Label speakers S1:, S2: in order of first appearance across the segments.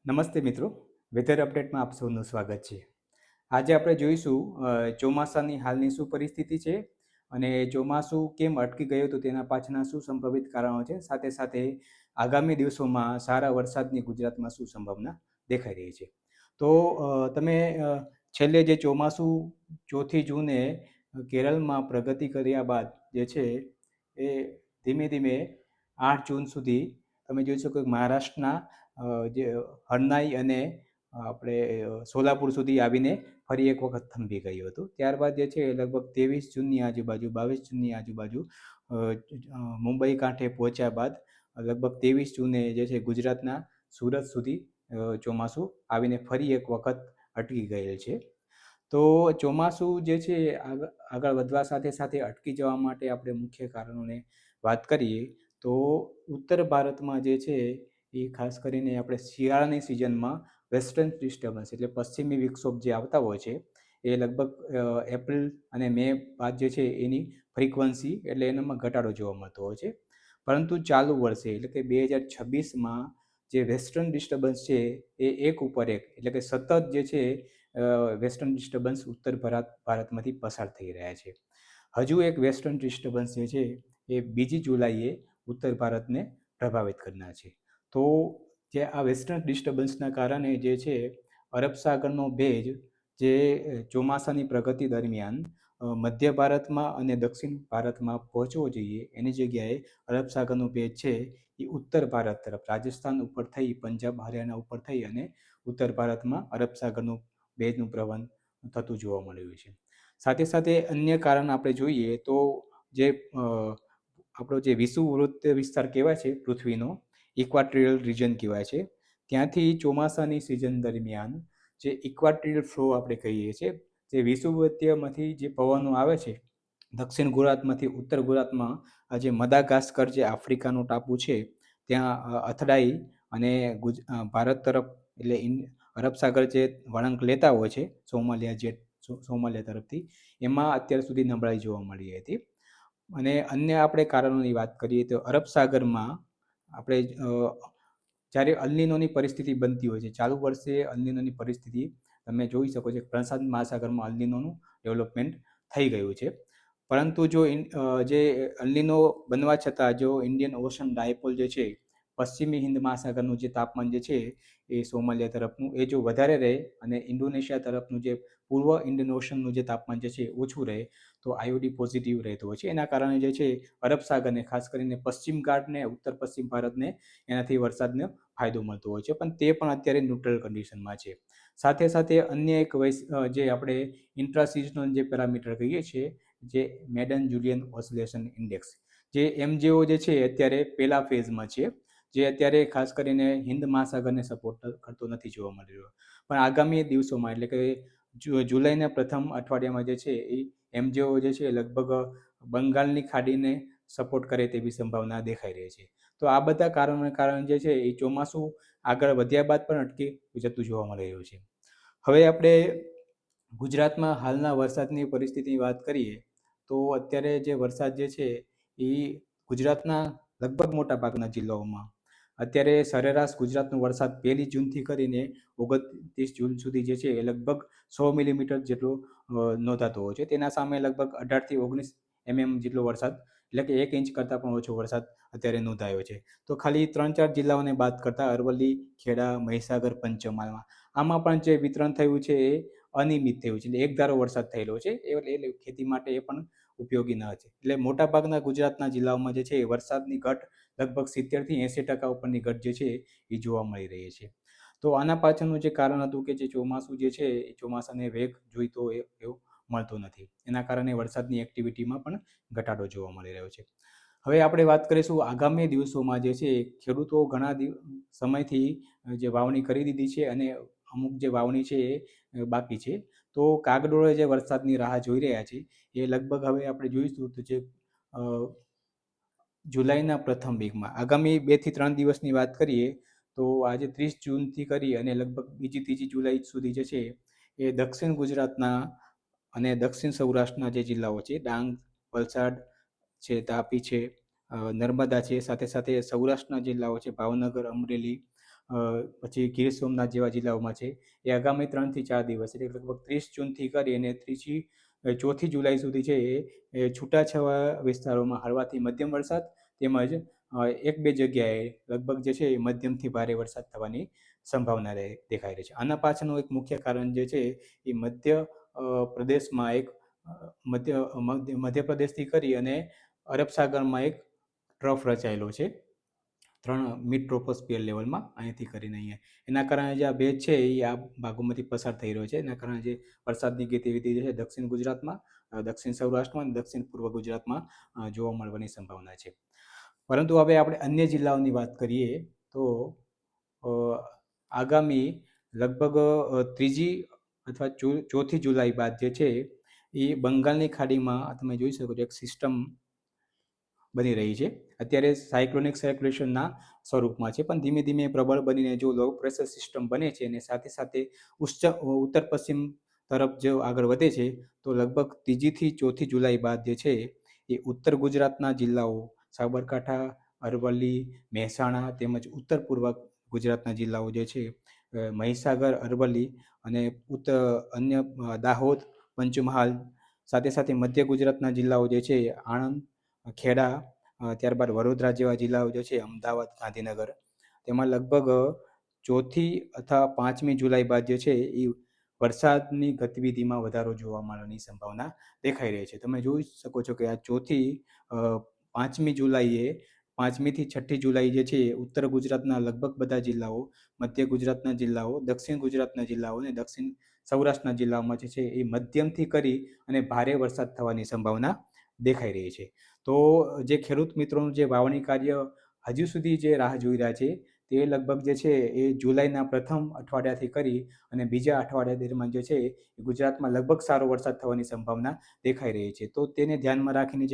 S1: નમસ્તે મિત્રો, વેધર અપડેટમાં આપ સૌનું સ્વાગત છે. આજે આપણે જોઈશું ચોમાસાની હાલની શું પરિસ્થિતિ છે અને ચોમાસું કેમ અટકી ગયું તો તેના પાછળના શું સંભવિત કારણો છે. સાથે સાથે આગામી દિવસોમાં સારા વરસાદની ગુજરાતમાં શું સંભાવના દેખાઈ રહી છે. તો તમે છેલ્લે જે ચોમાસું 4 જૂને કેરળમાં પ્રગતિ કર્યા બાદ જે છે એ ધીમે ધીમે 8 જૂન સુધી તમે જોઈ શકો કે મહારાષ્ટ્રના જે હરનાઈ અને આપણે સોલાપુર સુધી આવીને ફરી એક વખત થંભી ગયું હતું. ત્યારબાદ જે છે એ લગભગ 23 જૂનની આજુબાજુ 22 જૂનની આજુબાજુ મુંબઈ કાંઠે પહોંચ્યા બાદ લગભગ 23 જૂને જે છે ગુજરાતના સુરત સુધી ચોમાસું આવીને ફરી એક વખત અટકી ગયેલ છે. તો ચોમાસું જે છે આગળ વધવા સાથે સાથે અટકી જવા માટે આપણે મુખ્ય કારણોને વાત કરીએ તો ઉત્તર ભારતમાં જે છે એ ખાસ કરીને આપણે શિયાળાની સિઝનમાં વેસ્ટર્ન ડિસ્ટર્બન્સ એટલે પશ્ચિમી વિક્ષોભ જે આવતા હોય છે એ લગભગ એપ્રિલ અને મે બાદ જે છે એની ફ્રીક્વન્સી એટલે એનામાં ઘટાડો જોવા મળતો હોય છે. પરંતુ ચાલુ વર્ષે એટલે કે 2026માં જે વેસ્ટર્ન ડિસ્ટર્બન્સ છે એ એક ઉપર એક એટલે કે સતત જે છે વેસ્ટર્ન ડિસ્ટર્બન્સ ઉત્તર ભારતમાંથી પસાર થઈ રહ્યા છે. હજુ એક વેસ્ટર્ન ડિસ્ટર્બન્સ જે છે એ 2 જુલાઈએ ઉત્તર ભારતને પ્રભાવિત કરનાર છે. તો જે આ વેસ્ટર્ન ડિસ્ટર્બન્સના કારણે જે છે અરબ સાગરનો ભેજ જે ચોમાસાની પ્રગતિ દરમિયાન મધ્ય ભારતમાં અને દક્ષિણ ભારતમાં પહોંચવો જોઈએ એની જગ્યાએ અરબ સાગરનો ભેજ છે એ ઉત્તર ભારત તરફ રાજસ્થાન ઉપર થઈ પંજાબ હરિયાણા ઉપર થઈ અને ઉત્તર ભારતમાં અરબ સાગરનું ભેજનું પ્રવહન થતું જોવા મળ્યું છે. સાથે સાથે અન્ય કારણ આપણે જોઈએ તો જે આપણો જે વિષુવવૃત્ત વિસ્તાર કહેવાય છે પૃથ્વીનો ઇક્વાટોરિયલ રિજન કહેવાય છે. ત્યાંથી ચોમાસાની સિઝન દરમિયાન જે ઇક્વાટોરિયલ ફ્લો આપણે કહીએ છીએ જે વિષુવવૃત્તીયમાંથી જે પવનો આવે છે દક્ષિણ ગુજરાતમાંથી ઉત્તર ગુજરાતમાં આ જે મદાગાસ્કર જે આફ્રિકાનો ટાપુ છે ત્યાં અથડાઈ અને ભારત તરફ એટલે અરબ સાગર જે વળાંક લેતા હોય છે સોમાલિયા તરફથી એમાં અત્યાર સુધી નબળાઈ જોવા મળી હતી. અને અન્ય આપણે કારણોની વાત કરીએ તો અરબ સાગરમાં આપણે જ્યારે અલ્નીનોની પરિસ્થિતિ બનતી હોય છે ચાલુ વર્ષે અલ્નીનોની પરિસ્થિતિ તમે જોઈ શકો છો પ્રશાંત મહાસાગરમાં અલ્નીનોનું ડેવલપમેન્ટ થઈ ગયું છે. પરંતુ જો જે અલ્નીનો બનવા છતાં જો ઇન્ડિયન ઓશન ડાયપોલ જે છે પશ્ચિમી હિન્દ મહાસાગરનું જે તાપમાન જે છે એ સોમાલિયા તરફનું એ જો વધારે રહે અને ઇન્ડોનેશિયા તરફનું જે પૂર્વ ઇન્ડિયન ઓશનનું જે તાપમાન જે છે ઓછું રહે તો આઈઓડી પોઝિટિવ રહેતો હોય છે. એના કારણે જે છે અરબ સાગરને ખાસ કરીને પશ્ચિમ ઘાટને ઉત્તર પશ્ચિમ ભારતને એનાથી વરસાદનો ફાયદો મળતો હોય છે પણ તે પણ અત્યારે ન્યુટ્રલ કન્ડિશનમાં છે. સાથે સાથે અન્ય એક જે આપણે ઇન્ટ્રાસિઝનલ જે પેરામીટર કહીએ છીએ જે મેડન જુલિયન ઓસિલેશન ઇન્ડેક્સ જે એમજેઓ જે છે અત્યારે પહેલા ફેઝમાં છે જે અત્યારે ખાસ કરીને હિન્દ મહાસાગરને સપોર્ટ કરતો નથી જોવા મળી રહ્યો પણ આગામી દિવસોમાં એટલે કે જુલાઈના પ્રથમ અઠવાડિયામાં જે છે એ એમજેઓ જે છે લગભગ બંગાળની ખાડીને સપોર્ટ કરે તેવી સંભાવના દેખાઈ રહી છે. તો આ બધા કારણોને કારણે જે છે એ ચોમાસું આગળ વધ્યા બાદ પણ અટકી જતું જોવા મળી રહ્યું છે. હવે આપણે ગુજરાતમાં હાલના વરસાદની પરિસ્થિતિની વાત કરીએ તો અત્યારે જે વરસાદ જે છે એ ગુજરાતના લગભગ મોટા ભાગના જિલ્લાઓમાં અત્યારે સરેરાશ ગુજરાતનો વરસાદ 1 જૂનથી કરીને 29 જૂન સુધી જે છે એ લગભગ 100 મિલીમીટર જેટલો નોંધાતો હોય છે. તેના સામે લગભગ 18થી 19 mm જેટલો વરસાદ એટલે કે 1 ઇંચ કરતાં પણ ઓછો વરસાદ અત્યારે નોંધાયો છે. તો ખાલી 3-4 જિલ્લાઓને બાદ કરતાં અરવલ્લી, ખેડા, મહીસાગર, પંચમહાલમાં આમાં પણ જે વિતરણ થયું છે એ અનિયમિત થયું છે એટલે એક ધારો વરસાદ થયેલો છે એટલે ખેતી માટે એ પણ ઉપયોગી ન છે. એટલે મોટાભાગના ગુજરાતના જિલ્લાઓમાં જે છે એ વરસાદની ઘટ લગભગ 70થી 80% ઉપરની ઘટ જે છે એ જોવા મળી રહી છે. તો આના પાછળનું જે કારણ હતું કે જે ચોમાસું જે છે એ ચોમાસાને વેગ જોઈતો એવો મળતો નથી. એના કારણે વરસાદની એક્ટિવિટીમાં પણ ઘટાડો જોવા મળી રહ્યો છે. હવે આપણે વાત કરીશું આગામી દિવસોમાં જે છે ખેડૂતો ઘણા સમયથી જે વાવણી કરી દીધી છે અને અમુક જે વાવણી છે એ બાકી છે. તો કાગડોળે જે વરસાદની રાહ જોઈ રહ્યા છે એ લગભગ હવે આપણે જોઈશું તો જે જુલાઈના પ્રથમ વીકમાં આગામી 2 થી 3 દિવસની વાત કરીએ તો આજે 30 જૂનથી કરી અને લગભગ 2-3 જુલાઈ સુધી જે છે એ દક્ષિણ ગુજરાતના અને દક્ષિણ સૌરાષ્ટ્રના જે જિલ્લાઓ છે ડાંગ, વલસાડ છે, તાપી છે, નર્મદા છે, સાથે સાથે સૌરાષ્ટ્રના જિલ્લાઓ છે ભાવનગર, અમરેલી, પછી ગીર સોમનાથ જેવા જિલ્લાઓમાં છે એ આગામી 3 થી 4 દિવસ એટલે લગભગ 30 જૂનથી કરી અને 4 જુલાઈ સુધી છે એ છૂટાછવાયા વિસ્તારોમાં હળવાથી મધ્યમ વરસાદ તેમજ એક બે જગ્યાએ લગભગ જે છે એ મધ્યમથી ભારે વરસાદ થવાની સંભાવના દેખાઈ રહી છે. આના પાછળનું એક મુખ્ય કારણ જે છે એ પ્રદેશમાં એક મધ્યપ્રદેશથી કરી અને અરબ સાગરમાં એક ટ્રફ રચાયેલો છે 3 મિડ ટ્રોપોસ્ફિયર લેવલમાં અહીંથી કરીને અહીંયા એના કારણે જે આ ભેજ છે એ આ ભાગોમાંથી પસાર થઈ રહ્યો છે. એના કારણે જે વરસાદની ગતિવિધિ છે દક્ષિણ ગુજરાતમાં, દક્ષિણ સૌરાષ્ટ્રમાં અને દક્ષિણ પૂર્વ ગુજરાતમાં જોવા મળવાની સંભાવના છે. પરંતુ હવે આપણે અન્ય જિલ્લાઓની વાત કરીએ તો આગામી લગભગ 3 અથવા 4 જુલાઈ બાદ જે છે એ બંગાળની ખાડીમાં તમે જોઈ શકો છો એક સિસ્ટમ બની રહી છે. અત્યારે સાયક્લોનિક સર્ક્યુલેશનના સ્વરૂપમાં છે, પણ ધીમે ધીમે પ્રબળ બનીને જો લો પ્રેશર સિસ્ટમ બને છે અને સાથે સાથે ઉત્તર પશ્ચિમ તરફ જો આગળ વધે છે તો લગભગ 3થી 4 જુલાઈ બાદ જે છે એ ઉત્તર ગુજરાતના જિલ્લાઓ સાબરકાંઠા, અરવલ્લી, મહેસાણા તેમજ ઉત્તર પૂર્વ ગુજરાતના જિલ્લાઓ જે છે મહીસાગર, અરવલ્લી અને અન્ય દાહોદ, પંચમહાલ સાથે સાથે મધ્ય ગુજરાતના જિલ્લાઓ જે છે આણંદ, ખેડા, ત્યારબાદ વડોદરા જેવા જિલ્લાઓ જે છે અમદાવાદ, ગાંધીનગર તેમાં લગભગ 4 અથવા 5 જુલાઈ બાદ જે છે એ વરસાદની ગતિવિધિમાં વધારો જોવા મળવાની સંભાવના દેખાઈ રહી છે. તમે જોઈ શકો છો કે આ 5મી જુલાઈએ 5મીથી 6 જુલાઈ જે છે ઉત્તર ગુજરાતના લગભગ બધા જિલ્લાઓ, મધ્ય ગુજરાતના જિલ્લાઓ, દક્ષિણ ગુજરાતના જિલ્લાઓ અને દક્ષિણ સૌરાષ્ટ્રના જિલ્લાઓમાં જે છે એ મધ્યમથી કરી અને ભારે વરસાદ થવાની સંભાવના દેખાઈ રહી છે. તો જે ખેડૂત મિત્રોનું જે વાવણી કાર્ય હજુ સુધી જે રાહ જોઈ રહ્યા છે તે લગભગ જે છે એ જુલાઈના પ્રથમ અઠવાડિયાથી કરી અને બીજા અઠવાડિયા દરમિયાન જે છે એ ગુજરાતમાં લગભગ સારો વરસાદ થવાની સંભાવના દેખાઈ રહી છે. તો તેને ધ્યાનમાં રાખીને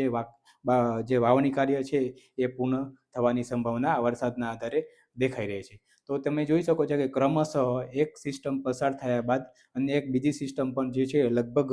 S1: જે વાવણી કાર્ય છે એ પૂર્ણ થવાની સંભાવના વરસાદના આધારે દેખાઈ રહી છે. તો તમે જોઈ શકો છો કે ક્રમશઃ એક સિસ્ટમ પસાર થયા બાદ અને એક બીજી સિસ્ટમ પણ જે છે લગભગ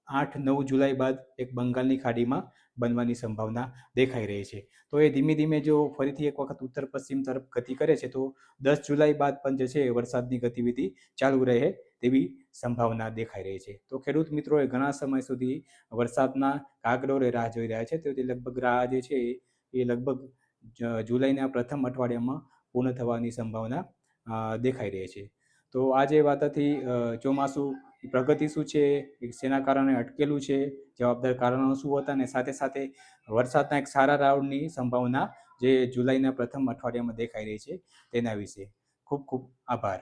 S1: 8-9 જુલાઈ બાદ એક બંગાળની ખાડીમાં બનવાની સંભાવના દેખાઈ રહી છે. તો એ ધીમે ધીમે જો ફરીથી એક વખત ઉત્તર પશ્ચિમ તરફ ગતિ કરે છે તો 10 જુલાઈ બાદ પણ જે છે વરસાદની ગતિવિધિ ચાલુ રહે તેવી સંભાવના દેખાઈ રહી છે. તો ખેડૂત મિત્રોએ ઘણા સમય સુધી વરસાદના કાગડોળે રાહ જોઈ રહ્યા છે. તો તે લગભગ રાહ જે છે એ લગભગ જુલાઈના પ્રથમ અઠવાડિયામાં પૂર્ણ થવાની સંભાવના દેખાઈ રહી છે. તો આ જે વાત હતી ચોમાસું પ્રગતિ શું છે, શેના કારણે અટકેલું છે, જવાબદાર કારણો શું હતા અને સાથે સાથે વરસાદના એક સારા રાઉન્ડની સંભાવના જે જુલાઈના પ્રથમ અઠવાડિયામાં દેખાઈ રહી છે તેના વિશે. ખૂબ ખૂબ આભાર.